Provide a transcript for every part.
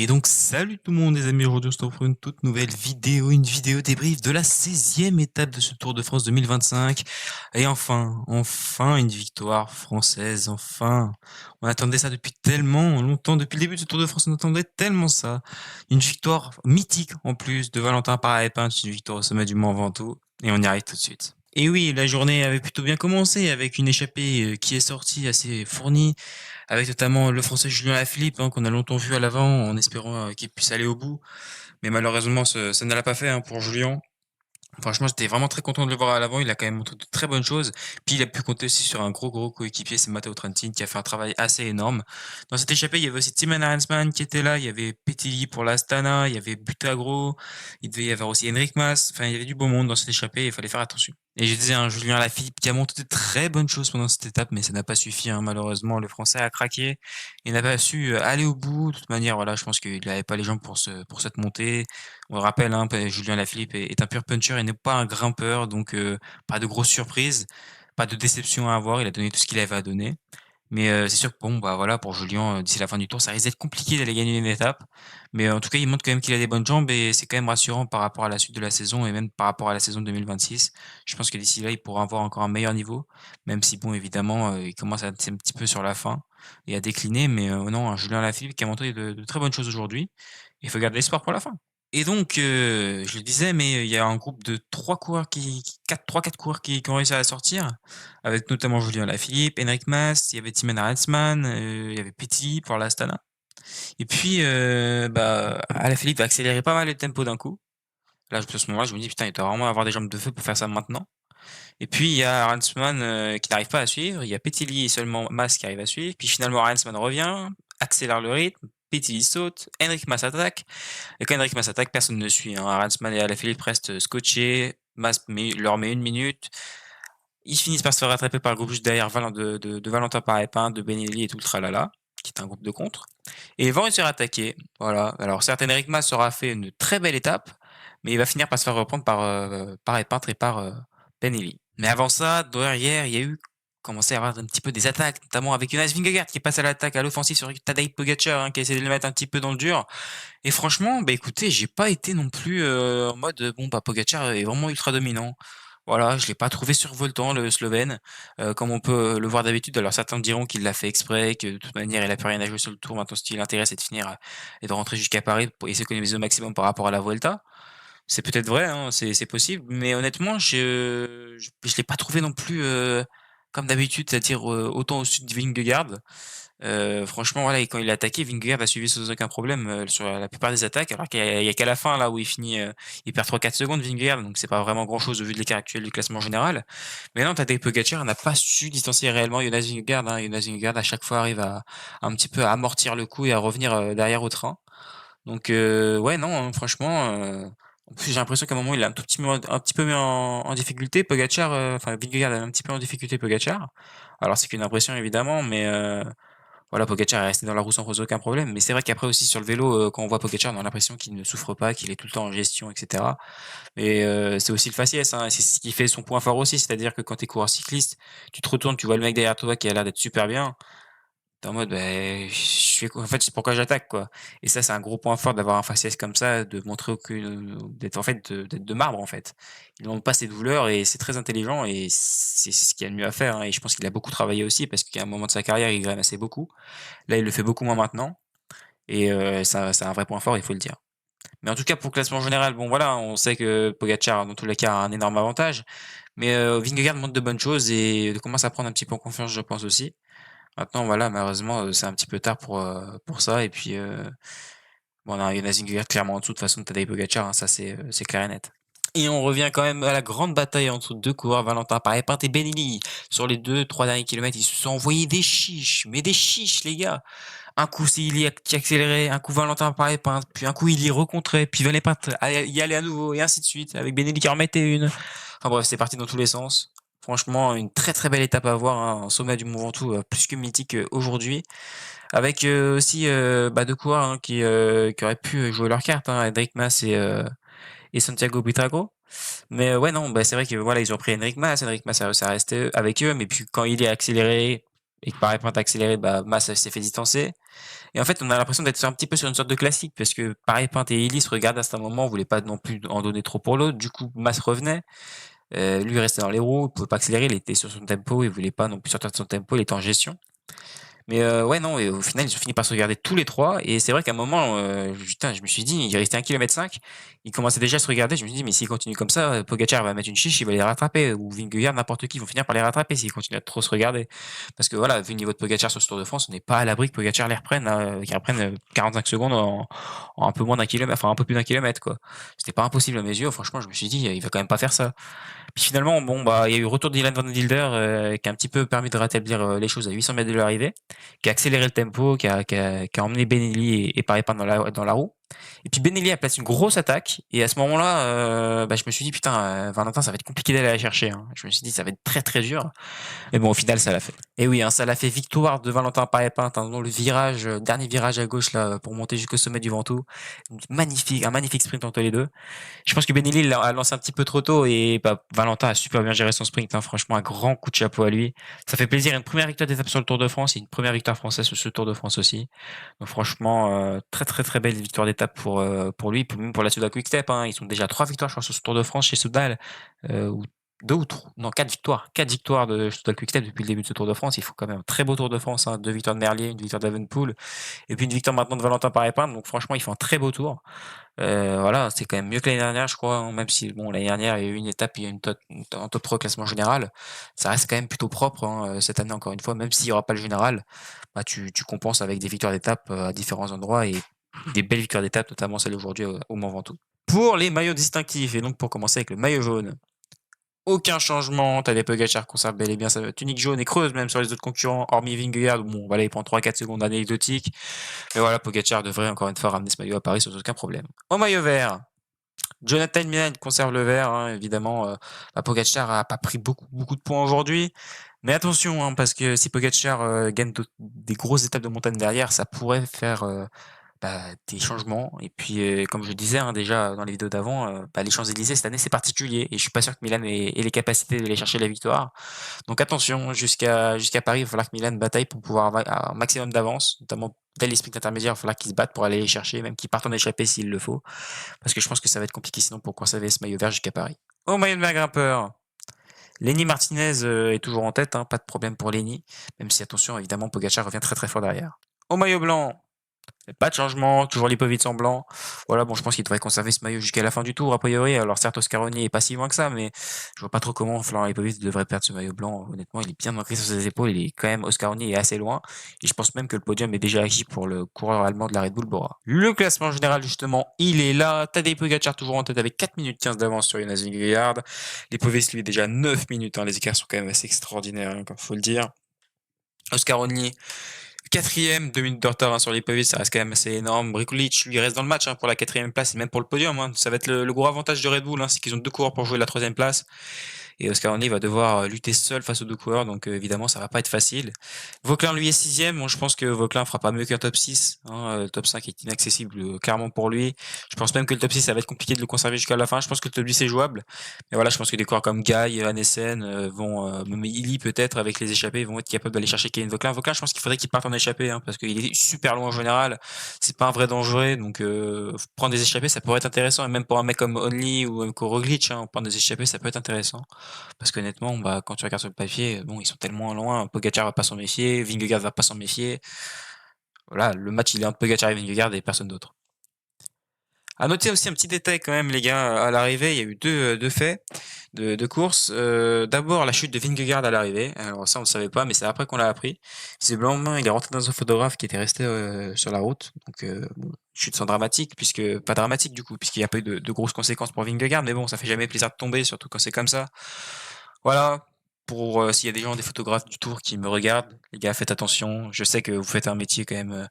Et donc, salut tout le monde les amis, aujourd'hui on se retrouve pour une toute nouvelle vidéo, une vidéo débrief de la 16e étape de ce Tour de France 2025. Et enfin une victoire française, enfin. On attendait ça depuis tellement longtemps, depuis le début de ce Tour de France on attendait tellement ça. Une victoire mythique en plus de Valentin Parra-Epin, une victoire au sommet du Mont Ventoux. Et on y arrive tout de suite. Et oui, la journée avait plutôt bien commencé avec une échappée qui est sortie assez fournie avec notamment le français Julien Lafilippe, qu'on a longtemps vu à l'avant en espérant qu'il puisse aller au bout. Mais malheureusement, ça ne l'a pas fait pour Julien. Franchement, j'étais vraiment très content de le voir à l'avant. Il a quand même montré de très bonnes choses. Puis il a pu compter aussi sur un gros coéquipier, c'est Matteo Trentin, qui a fait un travail assez énorme. Dans cette échappée, il y avait aussi Timon Arensman qui était là. Il y avait Petilli pour l'Astana. Il y avait Butagro. Il devait y avoir aussi Henrik Mas. Enfin, il y avait du beau monde dans cette échappée. Il fallait faire attention. Et je disais, Julien Lafilippe qui a montré de très bonnes choses pendant cette étape, mais ça n'a pas suffi. Malheureusement, le Français a craqué. Il n'a pas su aller au bout. De toute manière, voilà, je pense qu'il n'avait pas les jambes pour cette montée. On le rappelle, Julien Lafilippe est un pur puncher et n'est pas un grimpeur, donc pas de grosses surprises, pas de déception à avoir. Il a donné tout ce qu'il avait à donner. Mais c'est sûr que bon, bah voilà, pour Julien, d'ici la fin du tour, ça risque d'être compliqué d'aller gagner une étape. Mais en tout cas, il montre quand même qu'il a des bonnes jambes et c'est quand même rassurant par rapport à la suite de la saison et même par rapport à la saison 2026. Je pense que d'ici là, il pourra avoir encore un meilleur niveau, même si bon, évidemment, il commence à être un petit peu sur la fin et à décliner. Mais non, Julien Lafilippe qui a montré de très bonnes choses aujourd'hui. Il faut garder l'espoir pour la fin. Et donc, je le disais, mais il y a un groupe de 3 coureurs quatre coureurs qui ont réussi à la sortir, avec notamment Julien Lafilippe, Henrik Mas, il y avait Timon Arensman, il y avait Petit pour l'Astana. Et puis, Alaphilippe va accélérer pas mal le tempo d'un coup. Là, à ce moment-là, je me dis, putain, il doit vraiment avoir des jambes de feu pour faire ça maintenant. Et puis, il y a Arensman qui n'arrive pas à suivre. Il y a Petilly et seulement Mas qui arrive à suivre. Puis finalement, Arensman revient, accélère le rythme. Petilly saute, Henrik Mas attaque. Et quand Henrik Mas attaque, personne ne suit. Arensman et Alaphilippe restent scotchés. Mas leur met 1 minute. Ils finissent par se faire rattraper par le groupe juste derrière de Valentin Parra-Epin, de Benelli et tout le tralala, qui est un groupe de contre. Et ils vont réussir à attaquer. Voilà. Alors certes, Henrik Mas aura fait une très belle étape, mais il va finir par se faire reprendre par Epintre et par Benelli. Mais avant ça, derrière, il y a eu commencé à avoir un petit peu des attaques, notamment avec Jonas Vingegaard qui passe à l'attaque, à l'offensive sur Tadej Pogacar, qui essaie de le mettre un petit peu dans le dur. Et franchement, bah écoutez, j'ai pas été non plus en mode bon bah Pogacar est vraiment ultra dominant. Voilà, je l'ai pas trouvé survoltant le Slovène, comme on peut le voir d'habitude. Alors certains diront qu'il l'a fait exprès, que de toute manière il a plus rien à jouer sur le tour. Maintenant, ce qui l'intéresse, c'est de finir et de rentrer jusqu'à Paris pour essayer d'économiser au maximum par rapport à la Vuelta. C'est peut-être vrai, c'est possible, mais honnêtement, je l'ai pas trouvé non plus comme d'habitude, c'est-à-dire autant au-dessus de Vingegaard. Franchement, voilà, et quand il a attaqué, Vingegaard a suivi sans aucun problème sur la plupart des attaques, alors qu'il y a qu'à la fin là où il finit, il perd 3-4 secondes Vingegaard, donc c'est pas vraiment grand-chose au vu de l'écart actuel du classement général. Mais non, Tadej Pogacar n'a pas su distancer réellement Jonas Vingegaard. Jonas Vingegaard à chaque fois arrive à un petit peu à amortir le coup et à revenir derrière au train. Donc ouais, non, franchement. En plus, j'ai l'impression qu'à un moment, il a un petit peu mis en difficulté Pogacar, enfin Vingegaard a un petit peu en difficulté Pogacar. Alors c'est qu'une impression évidemment, mais voilà, Pogacar est resté dans la roue sans poser aucun problème. Mais c'est vrai qu'après aussi sur le vélo, quand on voit Pogacar, on a l'impression qu'il ne souffre pas, qu'il est tout le temps en gestion, etc. Et c'est aussi le faciès, c'est ce qui fait son point fort aussi. C'est-à-dire que quand t'es coureur cycliste, tu te retournes, tu vois le mec derrière toi qui a l'air d'être super bien. T'es en mode, je fais quoi? En fait, c'est pourquoi j'attaque, quoi. Et ça, c'est un gros point fort d'avoir un faciès comme ça, de montrer d'être en fait, d'être de marbre, en fait. Il ne montre pas ses douleurs et c'est très intelligent et c'est ce qu'il y a de mieux à faire, Et je pense qu'il a beaucoup travaillé aussi parce qu'à un moment de sa carrière, il gramassait beaucoup. Là, il le fait beaucoup moins maintenant et ça, c'est un vrai point fort, il faut le dire. Mais en tout cas, pour le classement général, bon voilà, on sait que Pogacar, dans tous les cas, a un énorme avantage. Mais Vingegaard montre de bonnes choses et commence à prendre un petit peu en confiance, je pense aussi. Maintenant, voilà, malheureusement, c'est un petit peu tard pour ça. Et puis, bon, on a Jonas Vingegaard clairement en dessous de toute façon de Tadej Pogacar, ça c'est clair et net. Et on revient quand même à la grande bataille entre deux coureurs, Valentin Parra-Epin et Benelli. Sur les 2-3 derniers kilomètres, ils se sont envoyés des chiches, mais des chiches, les gars. Un coup, c'est Illy qui accélérait, un coup Valentin Parra-Epin, puis un coup Illy recontrait, puis Van Epin y allait à nouveau, et ainsi de suite, avec Benelli qui en remettait une. Enfin bref, c'est parti dans tous les sens. Franchement, une très très belle étape à voir, un sommet du Mont Ventoux plus que mythique aujourd'hui. Avec aussi deux coureurs qui auraient pu jouer leur carte, Enric Mas et Santiago Buitrago. Mais ouais, non, c'est vrai que voilà, ils ont pris Enric Mas a réussi à rester avec eux, mais puis quand il est accéléré, et que par épingle accéléré, Mas s'est fait distancer. Et en fait, on a l'impression d'être un petit peu sur une sorte de classique, parce que par épingle et Ellis regardaient à certains moments, voulaient pas non plus en donner trop pour l'autre. Du coup, Mas revenait. Lui, il restait dans les roues, il pouvait pas accélérer, il était sur son tempo, il voulait pas non plus sortir de son tempo, il était en gestion. Mais ouais, non, et au final, ils ont fini par se regarder tous les trois. Et c'est vrai qu'à un moment, putain, je me suis dit, il restait 1,5 km. Ils commençaient déjà à se regarder. Je me suis dit, mais s'ils continuent comme ça, Pogacar va mettre une chiche, il va les rattraper. Ou Vingegaard, n'importe qui, ils vont finir par les rattraper s'ils continuent à trop se regarder. Parce que voilà, vu le niveau de Pogacar sur ce Tour de France, on n'est pas à l'abri que Pogacar les reprenne, qu'ils reprennent 45 secondes en un peu moins d'un kilomètre, enfin un peu plus d'un kilomètre, quoi. C'était pas impossible à mes yeux. Franchement, je me suis dit, il va quand même pas faire ça. Puis finalement, bon, il y a eu le retour d'Ilan van Wilder qui a un petit peu permis de rétablir les choses à 800 mètres de l'arrivée, qui a accéléré le tempo, qui a emmené Benelli et Paré-Pan dans la roue. Et puis Benelli a placé une grosse attaque. Et à ce moment-là, je me suis dit, putain, Valentin, ça va être compliqué d'aller la chercher, hein. Je me suis dit, ça va être très très dur. Mais bon, au final, ça l'a fait. Et oui, hein, ça l'a fait, victoire de Valentin Paré-Pin dans le virage, dernier virage à gauche là, pour monter jusqu'au sommet du Ventoux. Un magnifique sprint entre les deux. Je pense que Benelli l'a lancé un petit peu trop tôt et Valentin a super bien géré son sprint, hein. Franchement, un grand coup de chapeau à lui. Ça fait plaisir. Une première victoire d'étape sur le Tour de France et une première victoire française sur ce Tour de France aussi. Donc franchement, très très très belle victoire d'étape pour lui, même pour la Soudal Quick-Step, hein. Ils sont déjà 3 victoires, je crois, sur ce Tour de France chez Soudal, ou 2 ou 3, non 4 victoires. 4 victoires de Soudal Quick-Step depuis le début de ce Tour de France. Il faut quand même un très beau Tour de France, hein. 2 victoires de Merlier, une victoire d'Evenepoel et puis une victoire maintenant de Valentin Paré-Pin. Donc franchement, il fait un très beau tour. Voilà, c'est quand même mieux que l'année dernière, je crois, hein, même si bon, l'année dernière, il y a eu une étape, il y a eu un top 3 au classement général. Ça reste quand même plutôt propre, hein, cette année, encore une fois, même s'il y aura pas le général, tu compenses avec des victoires d'étape, à différents endroits et des belles victoires d'étape, notamment celle aujourd'hui au Mont Ventoux. Pour les maillots distinctifs, et donc pour commencer avec le maillot jaune, aucun changement. Tadej Pogacar conserve bel et bien sa tunique jaune et creuse même sur les autres concurrents, hormis Vingegaard. Bon, voilà, il prend 3-4 secondes anecdotiques. Mais voilà, Pogacar devrait encore une fois ramener ce maillot à Paris sans aucun problème. Au maillot vert, Jonathan Milan conserve le vert, hein, évidemment. Pogacar a pas pris beaucoup de points aujourd'hui. Mais attention, hein, parce que si Pogacar gagne des grosses étapes de montagne derrière, ça pourrait faire des changements. Et puis, comme je le disais, hein, déjà dans les vidéos d'avant, les Champs-Élysées cette année c'est particulier et je suis pas sûr que Milan ait les capacités d'aller chercher la victoire. Donc attention, jusqu'à Paris, il va falloir que Milan bataille pour pouvoir avoir un maximum d'avance, notamment dès les sprints intermédiaires, il va falloir qu'ils se battent pour aller les chercher, même qu'ils partent en échappée s'il le faut, parce que je pense que ça va être compliqué sinon pour conserver ce maillot vert jusqu'à Paris. Au maillot de vert grimpeur, Lenny Martinez est toujours en tête, hein, pas de problème pour Lenny, même si attention, évidemment, Pogacar revient très très fort derrière. Au maillot blanc, pas de changement, toujours Lipovic en blanc. Voilà, bon, je pense qu'il devrait conserver ce maillot jusqu'à la fin du tour, a priori. Alors, certes, Oscaroni est pas si loin que ça, mais je vois pas trop comment Florent Lipovic devrait perdre ce maillot blanc. Honnêtement, il est bien ancré sur ses épaules. Il est quand même, Oscaroni est assez loin. Et je pense même que le podium est déjà acquis pour le coureur allemand de la Red Bull Bora. Le classement général, justement, il est là. Tadej Pogacar toujours en tête avec 4 minutes 15 d'avance sur Jonas Vingegaard. Lipovic, lui, est déjà 9 minutes, hein. Les écarts sont quand même assez extraordinaires, hein, faut le dire. Oscaroni, quatrième, 2 minutes de retard, hein, sur Lipovic, ça reste quand même assez énorme. Brikulic, lui, reste dans le match, hein, pour la quatrième place et même pour le podium, hein. Ça va être le gros avantage de Red Bull, hein, c'est qu'ils ont 2 coureurs pour jouer la troisième place. Et Oscar Henry va devoir lutter seul face aux 2 coureurs, donc évidemment ça va pas être facile. Vauclin lui est sixième, bon, je pense que Vauclin fera pas mieux qu'un top 6, hein, le top 5 est inaccessible clairement pour lui. Je pense même que le top 6 ça va être compliqué de le conserver jusqu'à la fin, je pense que le top 10 est jouable. Mais voilà, je pense que des coureurs comme Guy, Annesen même Illy peut-être avec les échappées vont être capables d'aller chercher Kevin Vauclin. Vauclin, je pense qu'il faudrait qu'il parte en échappée, hein, parce qu'il est super loin en général, c'est pas un vrai dangereux, donc prendre des échappées ça pourrait être intéressant, et même pour un mec comme Only ou comme Roglic, hein, prendre des échappées ça peut être intéressant. Parce qu'honnêtement, quand tu regardes sur le papier, bon, ils sont tellement loin. Pogacar va pas s'en méfier, Vingegaard va pas s'en méfier. Voilà, le match il est entre Pogacar et Vingegaard et personne d'autre. À noter aussi un petit détail quand même, les gars, à l'arrivée, il y a eu deux faits de course. D'abord, la chute de Vingegaard à l'arrivée. Alors ça, on ne savait pas, mais c'est après qu'on l'a appris. Visiblement, il est rentré dans un photographe qui était resté sur la route. Donc, bon, chute sans dramatique, pas dramatique du coup, puisqu'il n'y a pas eu de grosses conséquences pour Vingegaard. Mais bon, ça fait jamais plaisir de tomber, surtout quand c'est comme ça. Voilà, pour s'il y a des gens, des photographes du Tour qui me regardent, les gars, faites attention. Je sais que vous faites un métier quand même,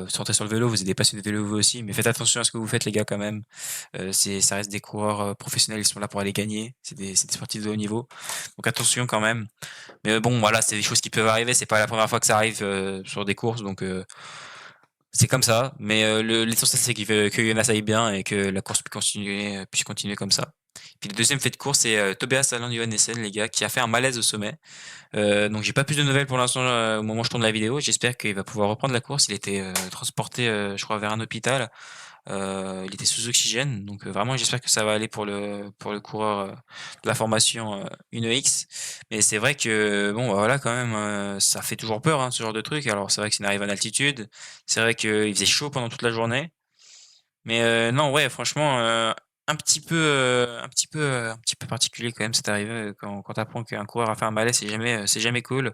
sortez sur le vélo, vous êtes des passionnés de vélo vous aussi, mais faites attention à ce que vous faites, les gars, quand même. Ça reste des coureurs professionnels, ils sont là pour aller gagner. C'est des sportifs de haut niveau, donc attention quand même. Mais bon, voilà, c'est des choses qui peuvent arriver. C'est pas la première fois que ça arrive sur des courses, donc c'est comme ça. Mais l'essentiel c'est que Jonas aille bien et que la course puisse continuer comme ça. Puis le deuxième fait de course, c'est Tobias Allan Johannessen, les gars, qui a fait un malaise au sommet. Donc j'ai pas plus de nouvelles pour l'instant au moment où je tourne la vidéo. J'espère qu'il va pouvoir reprendre la course. Il était transporté, je crois, vers un hôpital. Il était sous oxygène, donc vraiment j'espère que ça va aller pour le coureur de la formation Uno X. Mais c'est vrai que bon, bah, voilà, quand même, ça fait toujours peur, hein, ce genre de truc. Alors c'est vrai que c'est une arrivée en altitude. C'est vrai qu'il faisait chaud pendant toute la journée. Mais non, ouais, franchement, un petit peu particulier quand même cette arrivée, quand tu apprends qu'un coureur a fait un malaise, c'est jamais cool.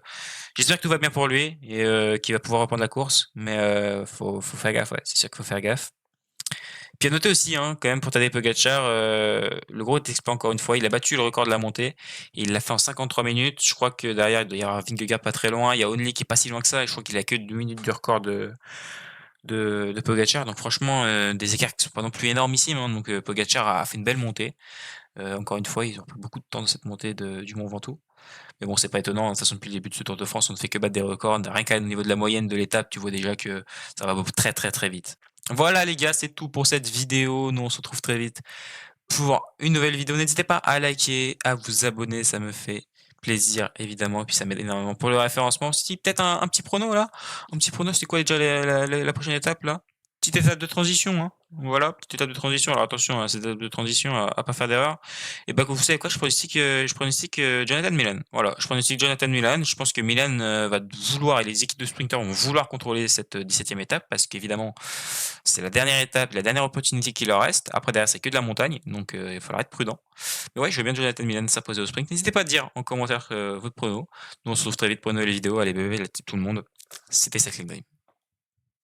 J'espère que tout va bien pour lui et qu'il va pouvoir reprendre la course, mais faut faire gaffe, ouais, c'est sûr qu'il faut faire gaffe. Puis à noter aussi, hein, quand même pour Tadej Pogacar, le gros exploit encore une fois, il a battu le record de la montée, et il l'a fait en 53 minutes. Je crois que derrière, il doit y avoir Vingegaard pas très loin, il y a Only qui est pas si loin que ça, et je crois qu'il a que 2 minutes du record de Pogacar. Donc franchement, des écarts qui sont pas non plus énormissimes, hein. Donc Pogacar a fait une belle montée. Encore une fois, ils ont pris beaucoup de temps dans cette montée du Mont Ventoux. Mais bon, c'est pas étonnant, hein. De toute façon, depuis le début de ce Tour de France, on ne fait que battre des records. Rien qu'au niveau de la moyenne de l'étape, tu vois déjà que ça va très très très vite. Voilà les gars, c'est tout pour cette vidéo. Nous, on se retrouve très vite pour une nouvelle vidéo. N'hésitez pas à liker, à vous abonner, ça me fait plaisir évidemment. Et puis ça m'aide énormément pour le référencement. Si peut-être un petit prono là, un petit prono, c'est quoi déjà la prochaine étape là? Petite étape de transition, hein. Voilà, petite étape de transition. Alors attention à cette étape de transition, à pas faire d'erreur. Et bah vous savez quoi, je pronostique Jonathan Milan. Voilà, je pronostique Jonathan Milan. Je pense que Milan va vouloir, et les équipes de sprinters vont vouloir contrôler cette 17e étape, parce qu'évidemment c'est la dernière étape, la dernière opportunité qui leur reste. Après derrière c'est que de la montagne, donc il faudra être prudent. Mais ouais, je veux bien Jonathan Milan s'imposer au sprint. N'hésitez pas à dire en commentaire votre prono. Nous on se retrouve très vite pour une nouvelle vidéo. Allez bébé, tout le monde. C'était Cycling Dream.